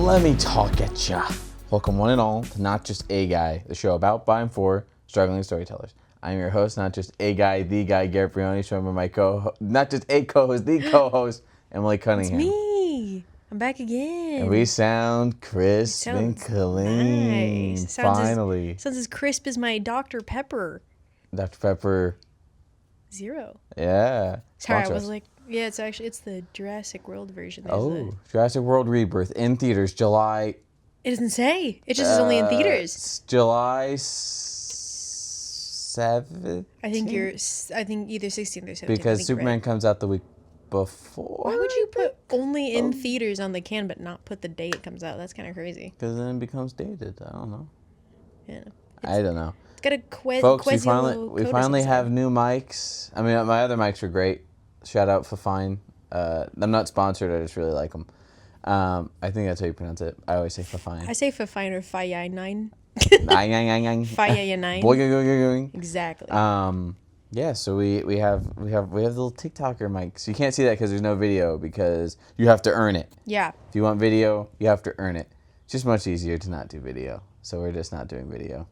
Let me talk at ya. Welcome one and all to Not Just A Guy, the show about, by, and for struggling storytellers. I'm your host, not just a guy, the guy, Garrett Brioni, shown by my not just a co-host, the co-host, Emily Cunningham. It's me. I'm back again. And we sound crisp and clean. Nice. Finally. Sounds as crisp as my Dr. Pepper. Dr. Pepper. Zero. Yeah. Sorry, Sponsor I was us. like, yeah, it's the Jurassic World version. Jurassic World Rebirth in theaters July. It doesn't say. It just is only in theaters. It's July 7th. I think either 16th or 17th. Because Superman comes out the week before. Why would you put only in theaters on the can but not put the day it comes out? That's kind of crazy. Because then it becomes dated. I don't know. Yeah. I don't know. It's got a Folks, we finally have new mics. I mean, my other mics are great. Shout out Fafine. I'm not sponsored. I just really like them. I think that's how you pronounce it. I always say Fafine. I say Fafine or Fayai9. Fayai9. Exactly. Yeah, so we have little TikToker mics. You can't see that because there's no video because you have to earn it. Yeah. If you want video, you have to earn it. It's just much easier to not do video. So we're just not doing video.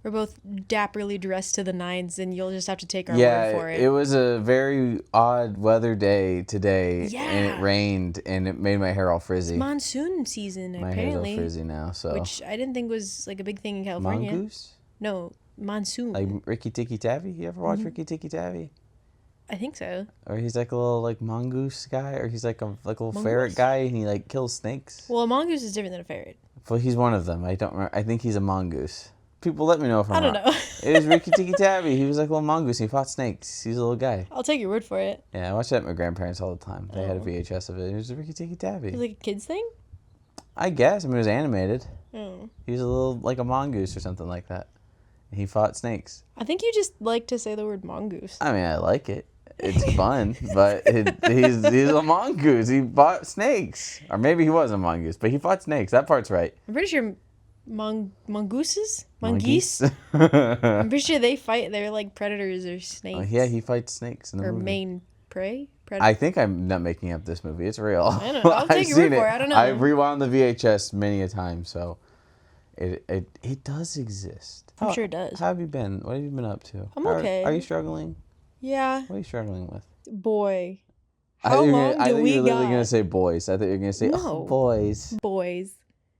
We're both dapperly dressed to the nines, and you'll just have to take our word for it. Yeah, it was a very odd weather day today, and it rained, and it made my hair all frizzy. It's monsoon season, my apparently. My hair's all frizzy now, so. Which I didn't think was like a big thing in California. Mongoose? No, monsoon. Like Ricky Tikki Tavi? You ever watch Ricky Tikki Tavi? I think so. Or he's like a little like mongoose guy, or he's like a little ferret guy, and he like kills snakes. Well, a mongoose is different than a ferret. Well, he's one of them. I don't remember. I think he's a mongoose. People, let me know if I'm wrong. I don't know. It was Ricky Tikki Tavi. He was like a little mongoose. He fought snakes. He's a little guy. I'll take your word for it. Yeah, I watched that with my grandparents all the time. They had a VHS of it. It was a Ricky Tikki Tavi. It was like a kid's thing? I guess. I mean, it was animated. Oh. He was a little, like a mongoose or something like that. He fought snakes. I think you just like to say the word mongoose. I mean, I like it. It's fun, but he's a mongoose. He fought snakes. Or maybe he was a mongoose, but he fought snakes. That part's right. I'm pretty sure mongooses? Mongoose? I'm pretty sure they fight. They're like predators or snakes. Oh, yeah, he fights snakes in the movie. Or main prey? Predator? I think I'm not making up this movie. It's real. I don't know. I'll take your word for it. I don't know. I've rewound the VHS many a time, so it does exist. I'm sure it does. How have you been? What have you been up to? I'm okay. Are you struggling? Yeah. What are you struggling with? Boy. I think you're literally going to say boys. I thought you were going to say, boys. Boys.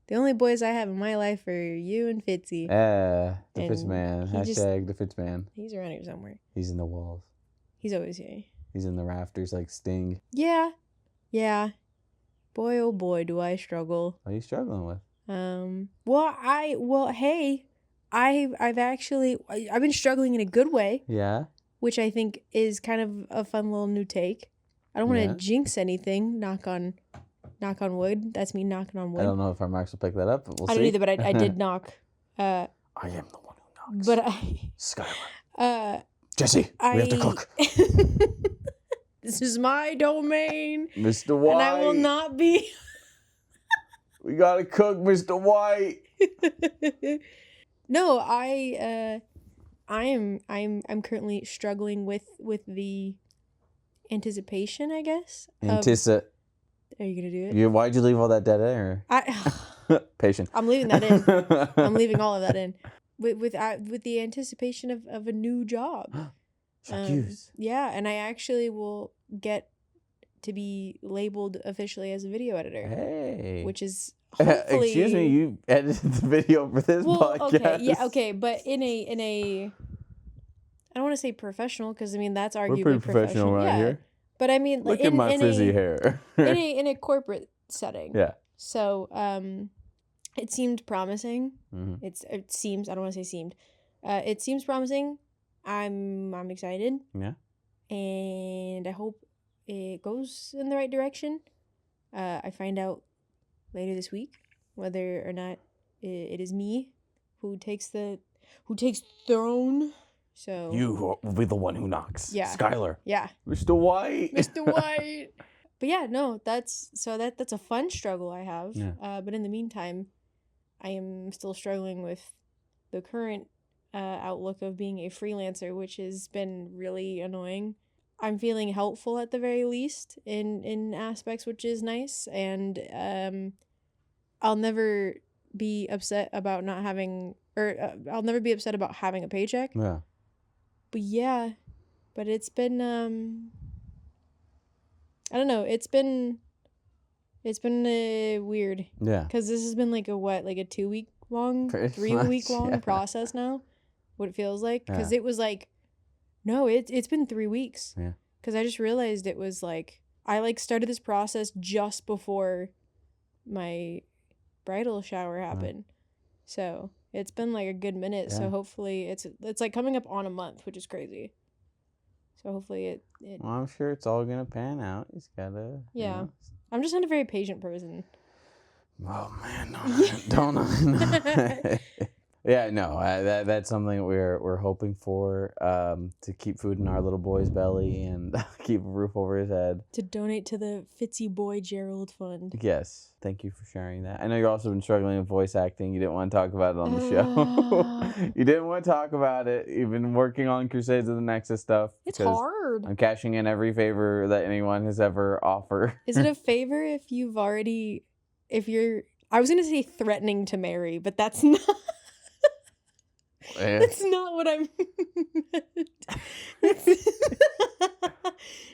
The only boys I have in my life are you and Fitzy. Yeah, the Fitzman. Hashtag the Fitzman. He's around here somewhere. He's in the walls. He's always here. He's in the rafters like Sting. Yeah. Yeah. Boy, oh boy, do I struggle. What are you struggling with? I've been struggling in a good way. Yeah. Which I think is kind of a fun little new take. I don't want to jinx anything. Knock on wood. That's me knocking on wood. I don't know if our mics will pick that up, but we'll see. I don't either, but I did knock. I am the one who knocks. But Skylar. Jesse, we have to cook. This is my domain. Mr. White. And I will not be. We gotta cook, Mr. White. No, I'm currently struggling with the anticipation, I guess. Are you gonna do it? Why'd you leave all that dead air? Patient. I'm leaving that in. I'm leaving all of that in. With the anticipation of a new job. Yeah, and I actually will get to be labeled officially as a video editor. Hey. Which is hopefully. Excuse me, you edited the video for this podcast. Okay, but in a I don't want to say professional because I mean that's arguably We're pretty professional right here. But I mean, look at my frizzy hair. in a corporate setting. Yeah. So it seemed promising. Mm-hmm. It seems, I don't want to say seemed. It seems promising. I'm excited. Yeah. And I hope it goes in the right direction. I find out later this week whether or not it is me who takes throne. So you will be the one who knocks. Yeah. Skylar. Yeah. Mr. White. Mr. White. But yeah, no, that's a fun struggle I have. Yeah. But in the meantime, I am still struggling with the current outlook of being a freelancer, which has been really annoying. I'm feeling helpful at the very least in aspects, which is nice. And I'll never be upset about not having, or I'll never be upset about having a paycheck. Yeah. But yeah, but it's been, I don't know. It's been weird. Yeah. Because this has been like a 2-week long, Pretty 3-week much, long yeah. process now. What it feels like. Because Yeah. it was like, no, it's been 3 weeks. Yeah. Because I just realized it was like, I like started this process just before my bridal shower happened. So it's been like a good minute. Yeah. So hopefully it's like coming up on a month, which is crazy. So hopefully it Well, I'm sure it's all gonna pan out. He's gotta. yeah. You know. I'm just not a very patient person. Oh man, no. Yeah, no. That's something we're hoping for, to keep food in our little boy's belly and keep a roof over his head. To donate to the Fitzy Boy Gerald Fund. Yes, thank you for sharing that. I know you've also been struggling with voice acting. You didn't want to talk about it on the show. You didn't want to talk about it. You've been working on Crusades of the Nexus stuff. It's hard. I'm cashing in every favor that anyone has ever offered. Is it a favor if you're, I was going to say threatening to marry, but that's not. Yeah. That's not what I meant.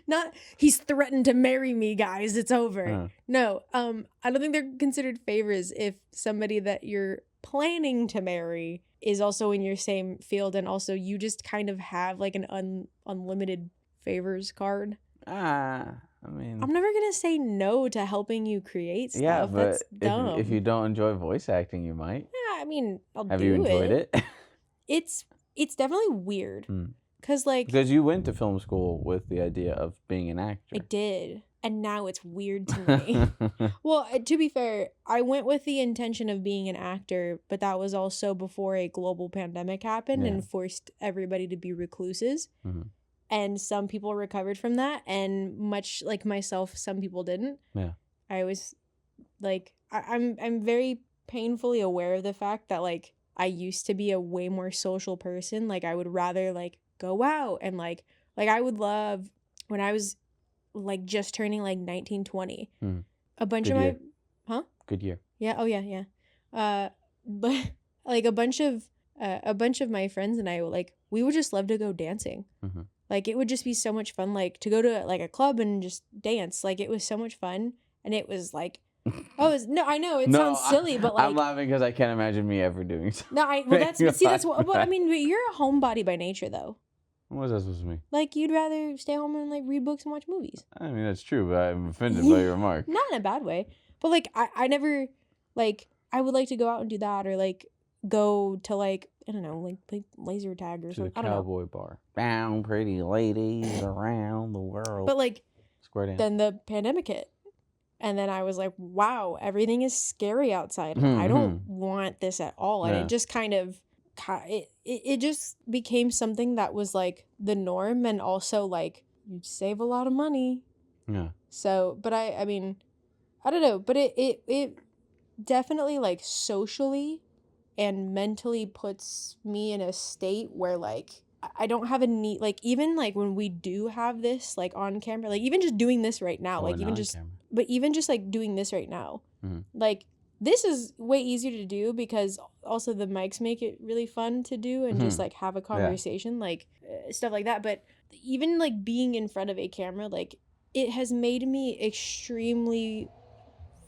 Not he's threatened to marry me, guys. It's over. No, I don't think they're considered favors if somebody that you're planning to marry is also in your same field, and also you just kind of have like an unlimited favors card. I mean, I'm never gonna say no to helping you create stuff. yeah, but that's dumb. if you don't enjoy voice acting, you might. Yeah, I mean, Have you enjoyed it? It's definitely weird. Because you went to film school with the idea of being an actor. I did. And now it's weird to me. Well, to be fair, I went with the intention of being an actor, but that was also before a global pandemic happened and forced everybody to be recluses. Mm-hmm. And some people recovered from that, and much like myself, some people didn't. Yeah. I was like, I'm very painfully aware of the fact that like I used to be a way more social person. Like I would rather like go out and like I would love when I was like just turning like 19, 20. A bunch Good of year. Good year. Yeah. Oh yeah. But like a bunch of my friends and I like we would just love to go dancing. Mm-hmm. Like it would just be so much fun, like to go to like a club and just dance. Like it was so much fun, and it was like, I know it sounds silly, but like I'm laughing because I can't imagine me ever doing so. No, that's what. Well, I mean, but you're a homebody by nature, though. What is that supposed to mean? Like you'd rather stay home and like read books and watch movies. I mean that's true, but I'm offended by your remark. Not in a bad way, but like I never like I would like to go out and do that, or like go to like I don't know, like laser tag or something. To the cowboy bar. Bound pretty ladies around the world. But like, square dance. Then the pandemic hit. And then I was like, wow, everything is scary outside. I don't want this at all. And it just kind of, it just became something that was like the norm, and also like you'd save a lot of money. Yeah. So, but I mean, I don't know, but it definitely like socially and mentally puts me in a state where like I don't have a need, like even like when we do have this like on camera, like even just doing this right now, like even just camera. But even just like doing this right now, like this is way easier to do because also the mics make it really fun to do and just like have a conversation, like stuff like that. But even like being in front of a camera, like it has made me extremely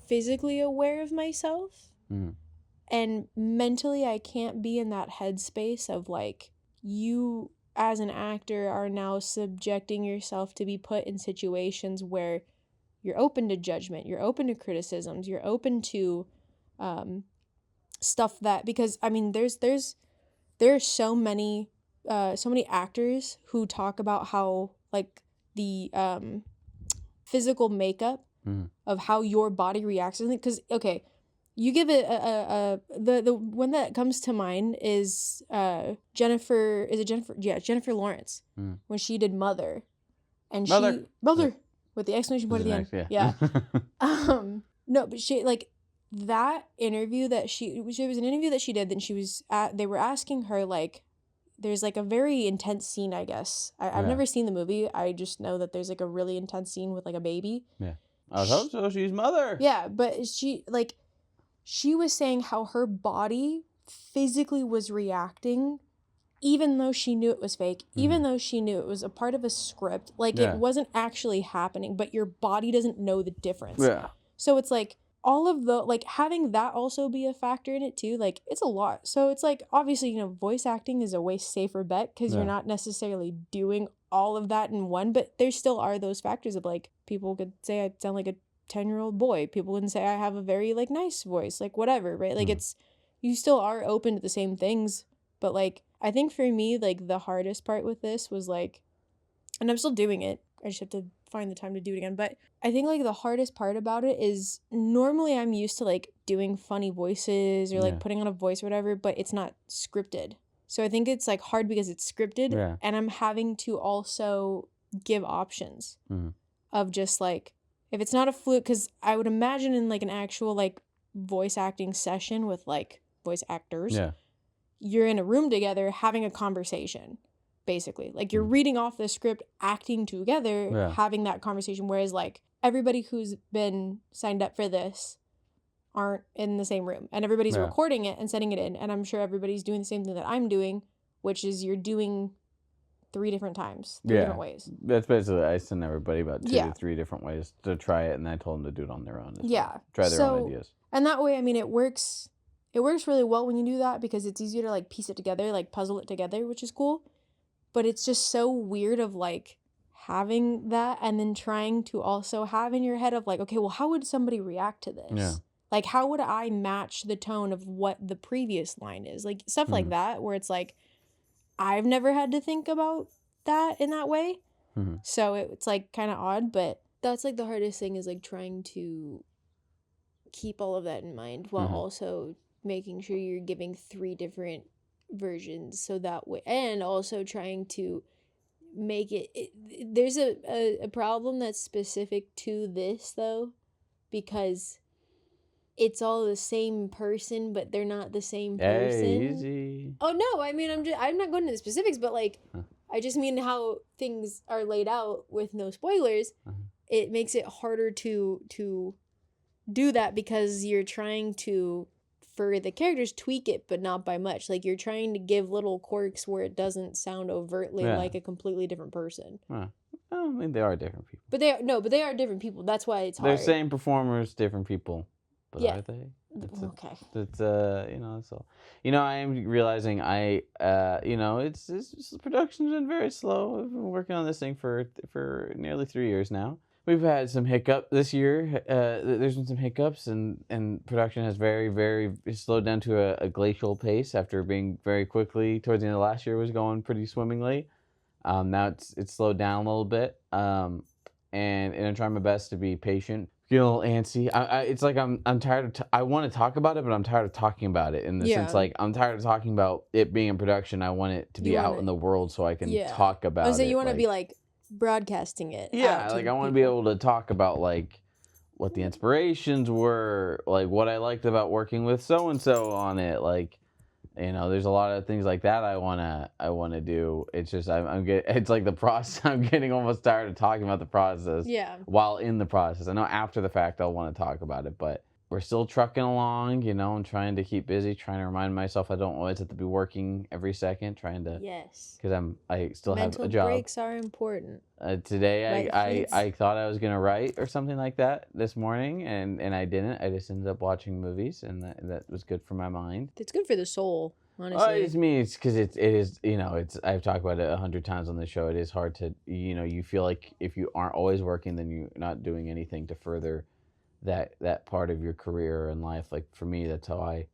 physically aware of myself. And mentally, I can't be in that headspace of like, you as an actor are now subjecting yourself to be put in situations where you're open to judgment, you're open to criticisms, you're open to stuff that, because I mean, there are so many actors who talk about how like the physical makeup of how your body reacts to things. Because okay, you give it the one that comes to mind is Jennifer. Is it Jennifer? Yeah, Jennifer Lawrence when she did Mother, and Mother with the exclamation point at the end. Yeah. No, but she like that interview that it was an interview that she did. Then they were asking her like, there's like a very intense scene. I guess I've never seen the movie. I just know that there's like a really intense scene with like a baby. Yeah. I hope so. She's Mother. Yeah, but she like. she was saying how her body physically was reacting even though she knew it was fake, even though she knew it was a part of a script. Like, it wasn't actually happening, but your body doesn't know the difference. Yeah. So it's like, all of the, like, having that also be a factor in it too, like, it's a lot. So it's like, obviously, you know, voice acting is a way safer bet because you're not necessarily doing all of that in one, but there still are those factors of, like, people could say I sound like a 10-year-old boy. People can say I have a very, like, nice voice, like, whatever, right? Like, it's, you still are open to the same things, but, like, I think for me, like, the hardest part with this was, like, and I'm still doing it, I just have to find the time to do it again, but I think, like, the hardest part about it is normally I'm used to, like, doing funny voices or, like, putting on a voice or whatever, but it's not scripted. So I think it's, like, hard because it's scripted, and I'm having to also give options of just, like, if it's not a fluke, because I would imagine in, like, an actual, like, voice acting session with, like, voice actors, you're in a room together having a conversation, basically. Like, you're reading off the script, acting together, having that conversation. Whereas, like, everybody who's been signed up for this aren't in the same room. And everybody's recording it and sending it in. And I'm sure everybody's doing the same thing that I'm doing, which is you're doing 3 different times, 3 different ways. That's basically, I send everybody about 2 to 3 different ways to try it. And I told them to do it on their own. Try their own ideas. And that way, I mean, it works really well when you do that because it's easier to, like, piece it together, like, puzzle it together, which is cool. But it's just so weird of, like, having that and then trying to also have in your head of, like, okay, well, how would somebody react to this? Yeah. Like, how would I match the tone of what the previous line is? Like, stuff like that, where it's like, I've never had to think about that in that way. So it's, like, kind of odd, but that's, like, the hardest thing is, like, trying to keep all of that in mind while also making sure you're giving 3 different versions so that way, and also trying to make it there's a problem that's specific to this though, because it's all the same person but they're not the same person. Easy. Oh no, I mean, I'm not going into the specifics, but, like, I just mean how things are laid out with no spoilers. It makes it harder to do that because you're trying to, for the characters, tweak it, but not by much. Like, you're trying to give little quirks where it doesn't sound overtly like a completely different person. Well, I mean, they are different people. But they are different people. That's why it's hard. They're same performers, different people. But are they? Okay. It's you know, that's all. You know, I am realizing you know, it's just, production's been very slow. I've been working on this thing for nearly 3 years now. We've had some hiccup this year. There's been some hiccups, and production has very slowed down to a glacial pace after being very quickly towards the end of last year was going pretty swimmingly. Now it's slowed down a little bit. And I'm trying my best to be patient. Getting a little antsy. It's like I'm tired of. I want to talk about it, but I'm tired of talking about it in the sense, like, I'm tired of talking about it being in production. I want it to be out in the world so I can talk about it. So you want to be, like, broadcasting it. Yeah, like, I want to be able to talk about, like, what the inspirations were, like, what I liked about working with so and so on it. Like, you know, there's a lot of things like that I wanna do. It's just it's like the process. I'm getting almost tired of talking about the process. Yeah. While in the process, I know after the fact I'll want to talk about it, but we're still trucking along, you know, and trying to keep busy, trying to remind myself I don't always have to be working every second, trying to. Yes. Because I still have a job. Mental breaks are important. Today I thought I was gonna write or something like that this morning, and I didn't. I just ended up watching movies, and that was good for my mind. It's good for the soul, honestly. Oh, it's me. It's because it is, you know, I've talked about it 100 times on the show. It is hard to, you know, you feel like if you aren't always working, then you're not doing anything to further that part of your career and life. Like, for me, that's how I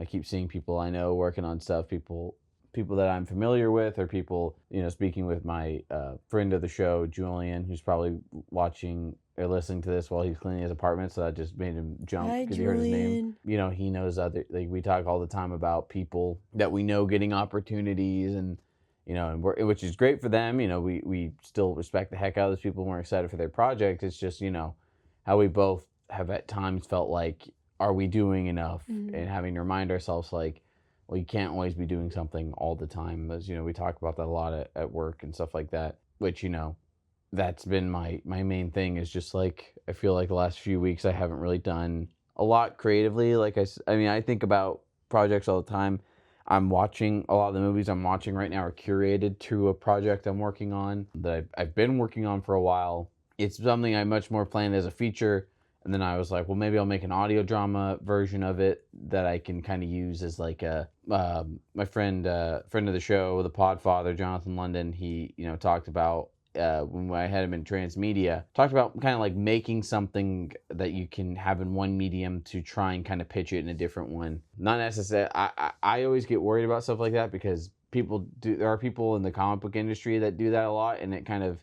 keep seeing people I know working on stuff, people that I'm familiar with, or people, you know, speaking with my friend of the show, Julian, who's probably watching or listening to this while he's cleaning his apartment, so that just made him jump because he heard his name. You know, he knows like, we talk all the time about people that we know getting opportunities, and, you know, which is great for them. You know, we still respect the heck out of those people and we're excited for their project. It's just, you know, how we both have at times felt like, are we doing enough? And having to remind ourselves, like, well, you can't always be doing something all the time. As, you know, we talk about that a lot at work and stuff like that, which, you know, that's been my main thing, is just, like, I feel like the last few weeks I haven't really done a lot creatively. I mean, I think about projects all the time. I'm watching a lot of the movies I'm watching right now are curated to a project I'm working on that I've been working on for a while. It's something I much more planned as a feature. And then I was like, well, maybe I'll make an audio drama version of it that I can kind of use as like a, my friend of the show, the Podfather, Jonathan London, he, talked about, when I had him in transmedia, talked about kind of like making something that you can have in one medium to try and kind of pitch it in a different one. Not necessarily, I always get worried about stuff like that because there are people in the comic book industry that do that a lot, and it kind of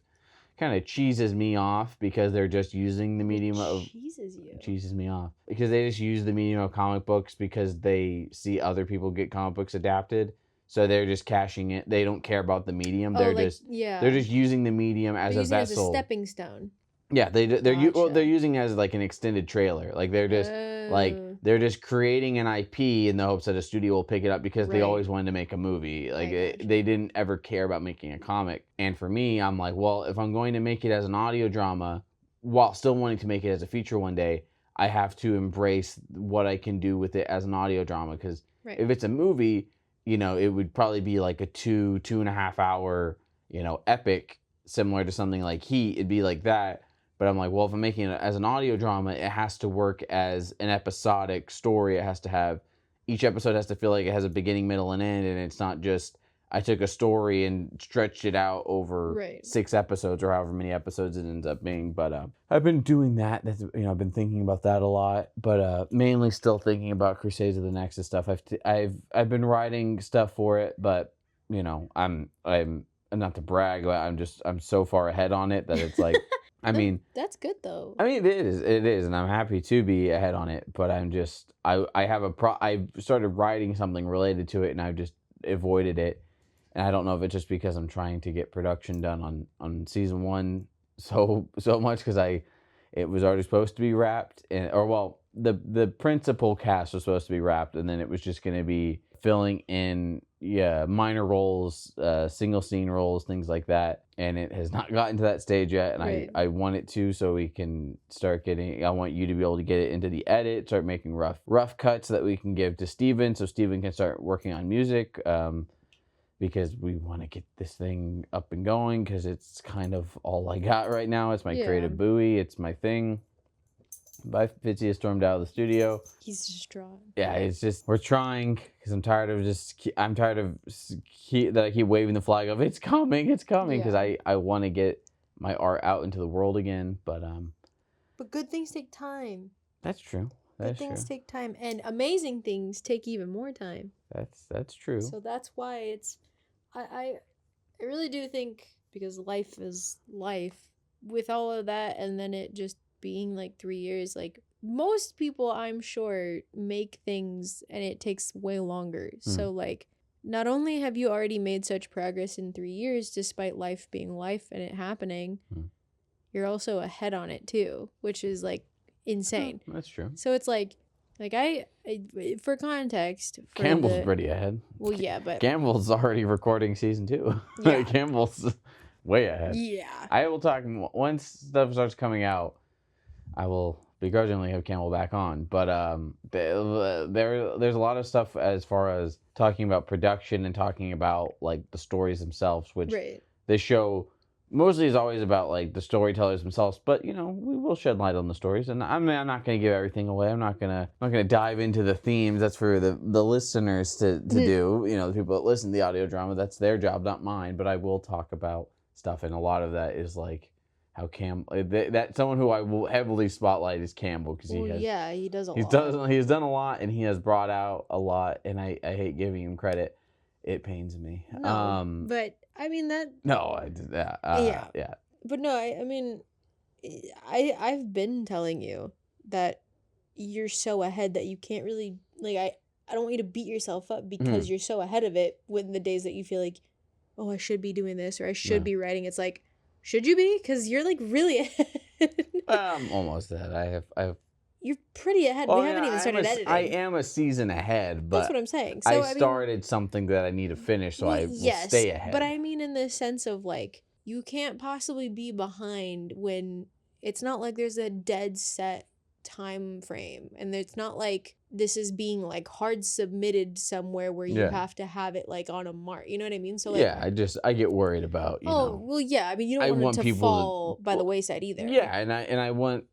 cheeses me off because they're just using the medium of... Cheeses me off. Because they just use the medium of comic books because they see other people get comic books adapted. So they're just cashing it. They don't care about the medium. They're just using the medium as a vessel. As a stepping stone. Yeah, they're using it as like an extended trailer. Like they're just creating an IP in the hopes that a studio will pick it up because they always wanted to make a movie. Like they didn't ever care about making a comic. And for me, I'm like, well, if I'm going to make it as an audio drama while still wanting to make it as a feature one day, I have to embrace what I can do with it as an audio drama. Because if it's a movie, it would probably be like a 2.5 hour, epic, similar to something like Heat. It'd be like that. But I'm like, well, if I'm making it as an audio drama, it has to work as an episodic story. It has to have, each episode has to feel like it has a beginning, middle, and end. And it's not just, I took a story and stretched it out over 6 episodes or however many episodes it ends up being. But I've been doing that. That's, I've been thinking about that a lot. But mainly still thinking about Crusades of the Nexus stuff. I've been writing stuff for it, but I'm not to brag, but I'm so far ahead on it that it's like. I mean, that's good though. I mean, it is, and I'm happy to be ahead on it. But I'm just, I started writing something related to it, and I've just avoided it. And I don't know if it's just because I'm trying to get production done on season 1 so much because it was already supposed to be wrapped, the principal cast was supposed to be wrapped, and then it was just going to be filling in minor roles, single scene roles, things like that. And it has not gotten to that stage yet, and I want it to, so we can start getting, I want you to be able to get it into the edit, start making rough cuts that we can give to Steven, so Steven can start working on music, because we want to get this thing up and going, because it's kind of all I got right now. It's my creative buoy, it's my thing. But Fitzy has stormed out of the studio. He's distraught. Yeah, it's just, we're trying, because I'm tired of that I keep waving the flag of, it's coming, because I want to get my art out into the world again, but good things take time. That's true. Good things take time, and amazing things take even more time. That's true. So that's why it's, I really do think, because life is life, with all of that, and then it just being like 3 years, like most people I'm sure make things and it takes way longer. So like, not only have you already made such progress in 3 years despite life being life and it happening, you're also ahead on it too, which is like insane. That's true. So it's like I for context, Campbell's pretty ahead. Well, yeah, but Campbell's already recording season 2. Yeah. Campbell's way ahead. Yeah. I will talk once stuff starts coming out. I will begrudgingly have Campbell back on, but there's a lot of stuff as far as talking about production and talking about like the stories themselves, which this show mostly is always about like the storytellers themselves. But we will shed light on the stories, and I'm not going to give everything away. I'm not gonna dive into the themes. That's for the listeners to do. The people that listen to the audio drama, that's their job, not mine. But I will talk about stuff, and a lot of that is like how that someone who I will heavily spotlight is Campbell, because he does a lot. He's done a lot, and he has brought out a lot, and I hate giving him credit. It pains me. No, but I mean that. No, yeah. But no, I mean, I've been telling you that you're so ahead that you can't really like. I don't want you to beat yourself up because you're so ahead of it. When the days that you feel like, oh, I should be doing this or I should be writing, it's like, should you be? Because you're like really ahead. I'm almost ahead. I have. You're pretty ahead. We haven't even started editing. I am a season ahead, but that's what I'm saying. So, I started something that I need to finish, so I will stay ahead. But I mean in the sense of like, you can't possibly be behind when it's not like there's a dead set time frame, and it's not like this is being like hard submitted somewhere where you have to have it like on a mark, you know what I mean? So like I get worried about, you know. well, yeah, I mean, you I don't want want it to people fall by the wayside either. Yeah, and I want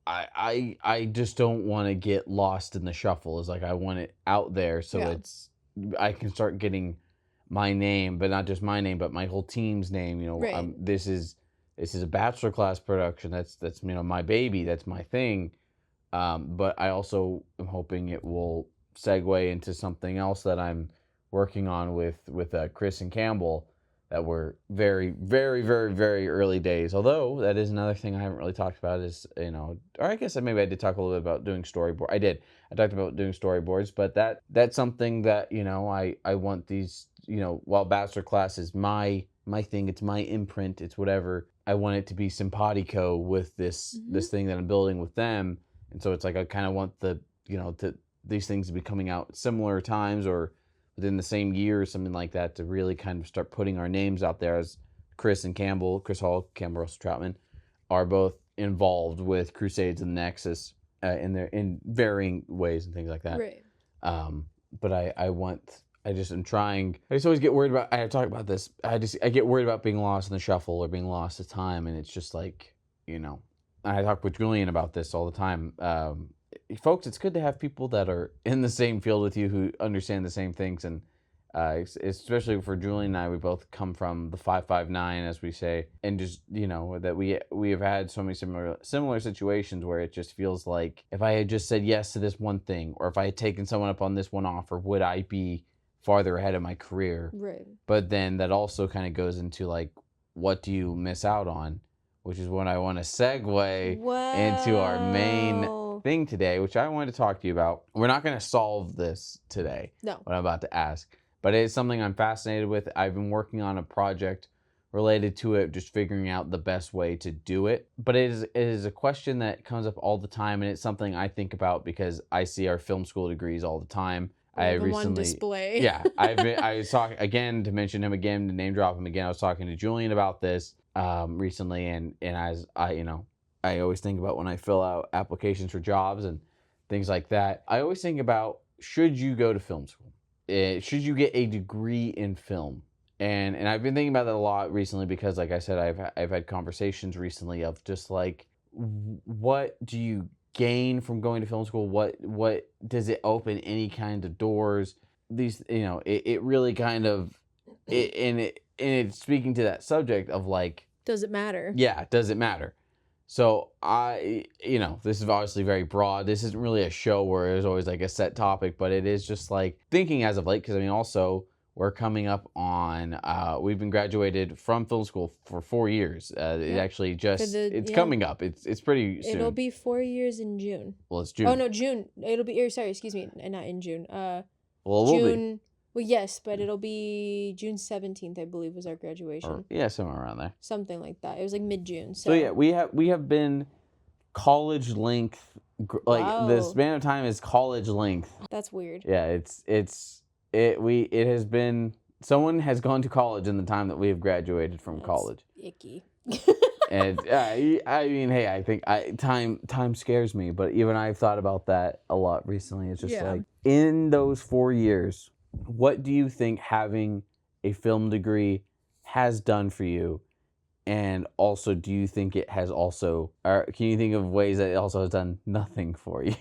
I just don't want to get lost in the shuffle. It's like I want it out there so it's I can start getting my name, but not just my name, but my whole team's name. You know, this is a bachelor class production. That's you know, my baby. That's my thing. But I also am hoping it will segue into something else that I'm working on with Chris and Campbell. That were very, very, very, very early days. Although that is another thing I haven't really talked about is, you know, or I guess maybe I did talk a little bit about doing storyboard. I did. I talked about doing storyboards, but that's something that, you know, I want these, you know, while bachelor class is my thing, it's my imprint, it's whatever. I want it to be simpatico with this thing that I'm building with them, and so it's like I kind of want the, you know, these things to be coming out at similar times or within the same year or something like that, to really kind of start putting our names out there, as Chris Hall, Campbell Russell Troutman, are both involved with Crusades and the Nexus in varying ways and things like that. Right. But I just always get worried about, I talk about this, I get worried about being lost in the shuffle or being lost to time, and it's just like, you know, I talk with Julian about this all the time. Folks, it's good to have people that are in the same field with you who understand the same things, and especially for Julian and I, we both come from the 559, as we say, and just, you know, that we have had so many similar situations where it just feels like if I had just said yes to this one thing, or if I had taken someone up on this one offer, would I be farther ahead of my career? Right. But then that also kind of goes into like, what do you miss out on? Which is when I want to segue into our main thing today, which I wanted to talk to you about. We're not going to solve this today, what I'm about to ask, but it is something I'm fascinated with. I've been working on a project related to it, just figuring out the best way to do it. But it is a question that comes up all the time, and it's something I think about because I see our film school degrees all the time. I recently, on display. Yeah, I was talking again, to mention him again, to name drop him again. I was talking to Julian about this recently, and as I, you know, I always think about when I fill out applications for jobs and things like that. I always think about, should you go to film school? Should you get a degree in film? And I've been thinking about that a lot recently because, like I said, I've had conversations recently of just like, what do you gain from going to film school? What does it open any kind of doors? These, you know, it really kind of it's speaking to that subject of like, does it matter? Yeah, does it matter? So you know, this is obviously very broad. This isn't really a show where there's always like a set topic, but it is just like thinking as of late, because I mean, also we're coming up on, we've been graduated from film school for 4 years. It actually just, it's coming up. It's pretty soon. It'll be 4 years in June. Well, it's June. Oh, no, June. It'll be, sorry, excuse me, not in June. Well, June. Well, yes, but it'll be June 17th, I believe, was our graduation. Or, yeah, somewhere around there. Something like that. It was like mid-June. So yeah, we have been college length, like the span of time is college length. That's weird. Yeah, it has been, someone has gone to college in the time that we have graduated from college. Icky. And I mean, hey, I think time scares me, but even I've thought about that a lot recently. It's just like, in those 4 years, what do you think having a film degree has done for you? And also, do you think it has also, or can you think of ways that it also has done nothing for you?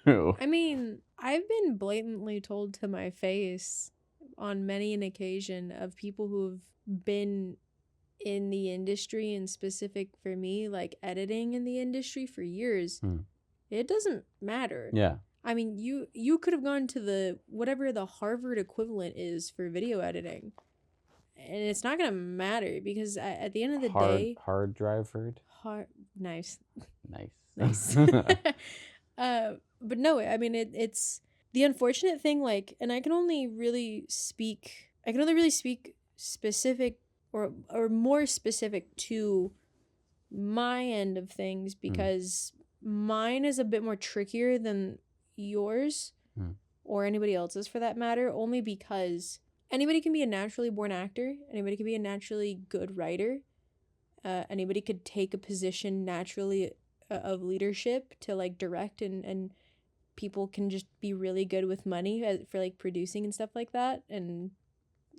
I mean, I've been blatantly told to my face on many an occasion of people who've been in the industry, and specific for me, like editing in the industry for years, it doesn't matter. Yeah. I mean, you could have gone to whatever the Harvard equivalent is for video editing, and it's not going to matter because at the end of the day... Hard drive. Nice. Nice. But no, I mean, it's the unfortunate thing, like, and I can only really speak specific or more specific to my end of things, because mine is a bit more trickier than yours or anybody else's for that matter, only because anybody can be a naturally born actor, anybody can be a naturally good writer, anybody could take a position naturally of leadership to like direct, and people can just be really good with money for like producing and stuff like that and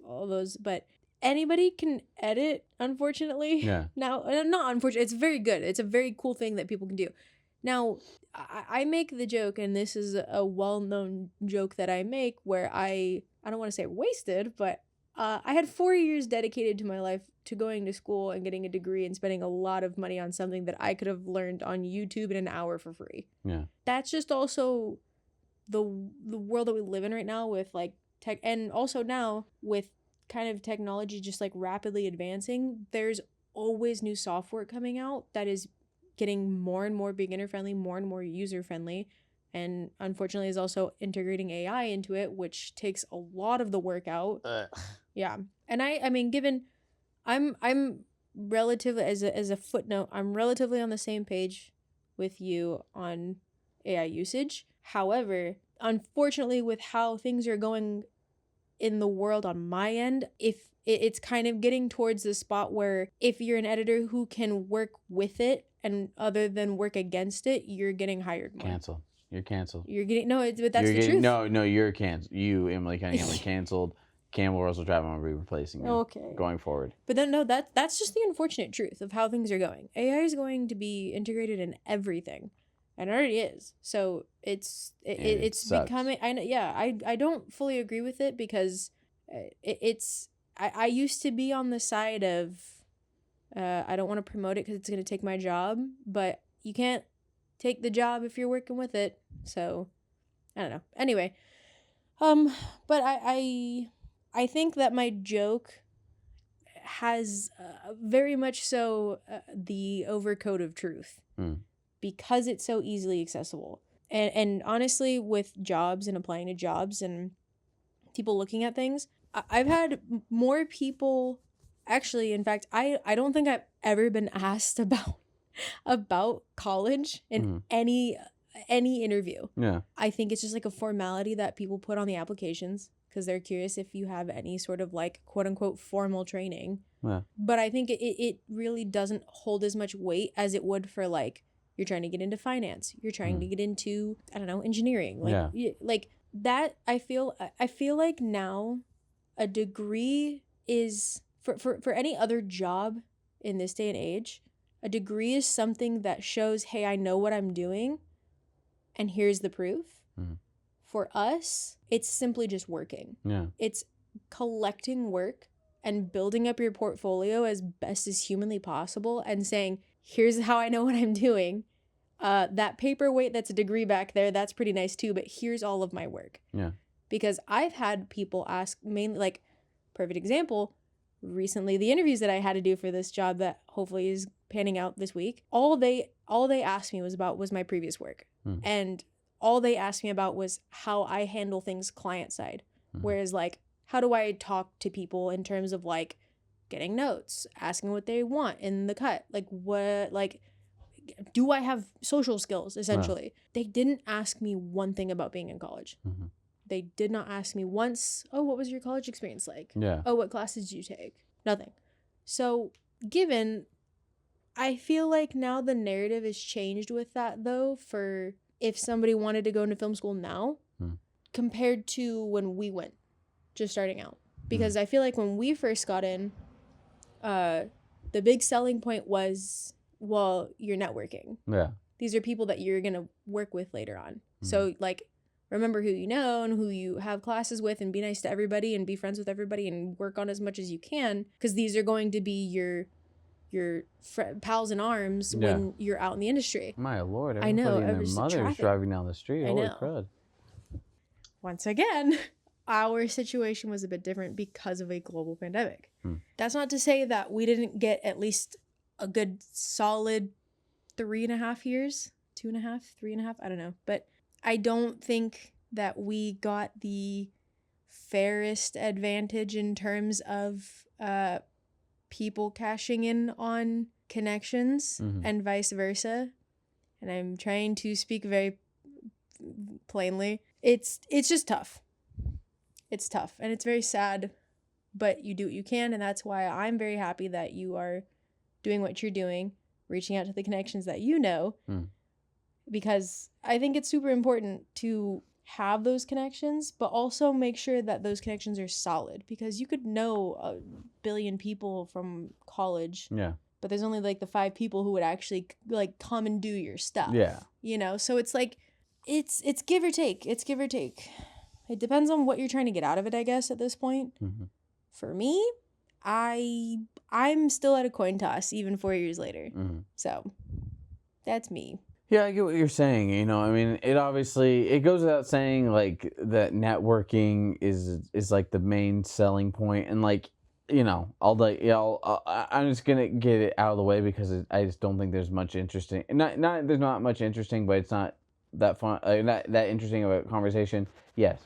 all those. But anybody can edit, unfortunately. Yeah. Now, not unfortunately, it's very good. It's a very cool thing that people can do. Now, I make the joke, and this is a well-known joke that I make, where I don't want to say wasted, but I had 4 years dedicated to my life to going to school and getting a degree and spending a lot of money on something that I could have learned on YouTube in an hour for free. Yeah. That's just also the world that we live in right now with like tech, and also now with kind of technology just like rapidly advancing. There's always new software coming out that is getting more and more beginner friendly, more and more user friendly, and unfortunately is also integrating AI into it, which takes a lot of the work out. Yeah. And I mean, given I'm relatively, as a footnote, I'm relatively on the same page with you on AI usage. However, unfortunately, with how things are going in the world on my end, if it's kind of getting towards the spot where if you're an editor who can work with it and other than work against it, you're getting hired more. Canceled. You're canceled. You're getting, no, but that's the truth. No, you're canceled. You, Emily Cunningham, canceled. Campbell Russell Travis will be replacing you. Okay. Going forward. But then no, that's just the unfortunate truth of how things are going. AI is going to be integrated in everything, and it already is. So it's becoming. I don't fully agree with it because I used to be on the side of I don't want to promote it because it's going to take my job, but you can't take the job if you're working with it. So I don't know. Anyway, but I think that my joke has very much so the overcoat of truth because it's so easily accessible. And honestly, with jobs and applying to jobs and people looking at things, I've had more people, actually, in fact, I don't think I've ever been asked about college in any interview. Yeah. I think it's just like a formality that people put on the applications because they're curious if you have any sort of like quote unquote formal training. Yeah. But I think it really doesn't hold as much weight as it would for like you're trying to get into finance, you're trying to get into, I don't know, engineering. Like like that. I feel like now a degree is for any other job in this day and age, a degree is something that shows, hey, I know what I'm doing and here's the proof. For us, it's simply just working. Yeah. It's collecting work and building up your portfolio as best as humanly possible and saying, here's how I know what I'm doing. That paperweight that's a degree back there, that's pretty nice too, but here's all of my work. Yeah. Because I've had people ask, mainly like, perfect example, recently the interviews that I had to do for this job that hopefully is panning out this week, all they asked me was my previous work. And all they asked me about was how I handle things client side. Whereas like, how do I talk to people in terms of like getting notes, asking what they want in the cut? Like what, like, do I have social skills essentially? They didn't ask me one thing about being in college. They did not ask me once, oh, what was your college experience like? Yeah. Oh, what classes did you take? Nothing. So I feel like now the narrative is changed with that though, for if somebody wanted to go into film school now compared to when we went just starting out. Because I feel like when we first got in, the big selling point was, well, you're networking. Yeah. These are people that you're going to work with later on. So like, remember who you know and who you have classes with and be nice to everybody and be friends with everybody and work on as much as you can. Because these are going to be your pals in arms when you're out in the industry. My lord, I know. Everybody and their mother is driving down the street. I Holy know. crud. Once again, our situation was a bit different because of a global pandemic. That's not to say that we didn't get at least a good solid 3.5 years, 2.5, 3.5, I don't know. But I don't think that we got the fairest advantage in terms of people cashing in on connections and vice versa. And I'm trying to speak very plainly. It's just tough. It's tough and it's very sad, but you do what you can, and that's why I'm very happy that you are doing what you're doing. reaching out to the connections that you know, Mm. because I think it's super important to have those connections, but also make sure that those connections are solid, because you could know a billion people from college, Yeah. but there's only like the 5 people who would actually like come and do your stuff. Yeah. You know, so it's like it's give or take. It's give or take. It depends on what you're trying to get out of it, I guess, at this point. Mm-hmm. For me, I'm still at a coin toss even 4 years later. Mm-hmm. So that's me. Yeah, I get what you're saying. You know, I mean, it goes without saying, like, that networking is like the main selling point, and like, you know, I'm just gonna get it out of the way because I just don't think there's much interesting. There's not much interesting, but it's not that fun, not that interesting of a conversation. Yes,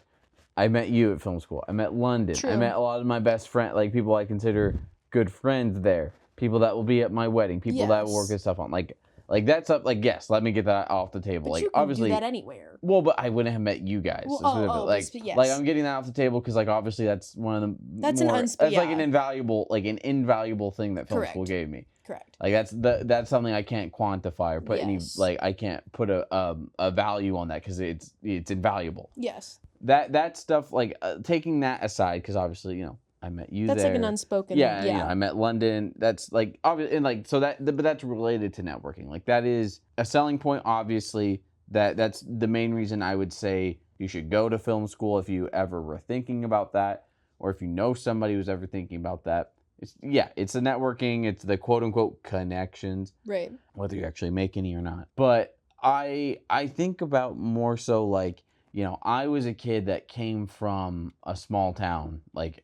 I met you at film school. I met London. True. I met a lot of my best friends, like people I consider good friends there. People that will be at my wedding. People that will work and stuff on Like that's up. Like yes, let me get that off the table. But like you can obviously do that anywhere. Well, but I wouldn't have met you guys. Well, yes. Like I'm getting that off the table because like obviously that's one of the That's like an invaluable thing that film school gave me. Correct. Like that's something I can't quantify or put any I can't put a value on that because it's invaluable. Yes. That stuff like taking that aside because obviously you know. I met you that's there. Like an unspoken. Yeah. You know, I met London. That's like obvious, and like so but that's related to networking. Like that is a selling point. Obviously, that's the main reason I would say you should go to film school if you ever were thinking about that, or if you know somebody who's ever thinking about that. It's the networking. It's the quote unquote connections. Right. Whether you actually make any or not. But I think about more so like. You know, I was a kid that came from a small town. Like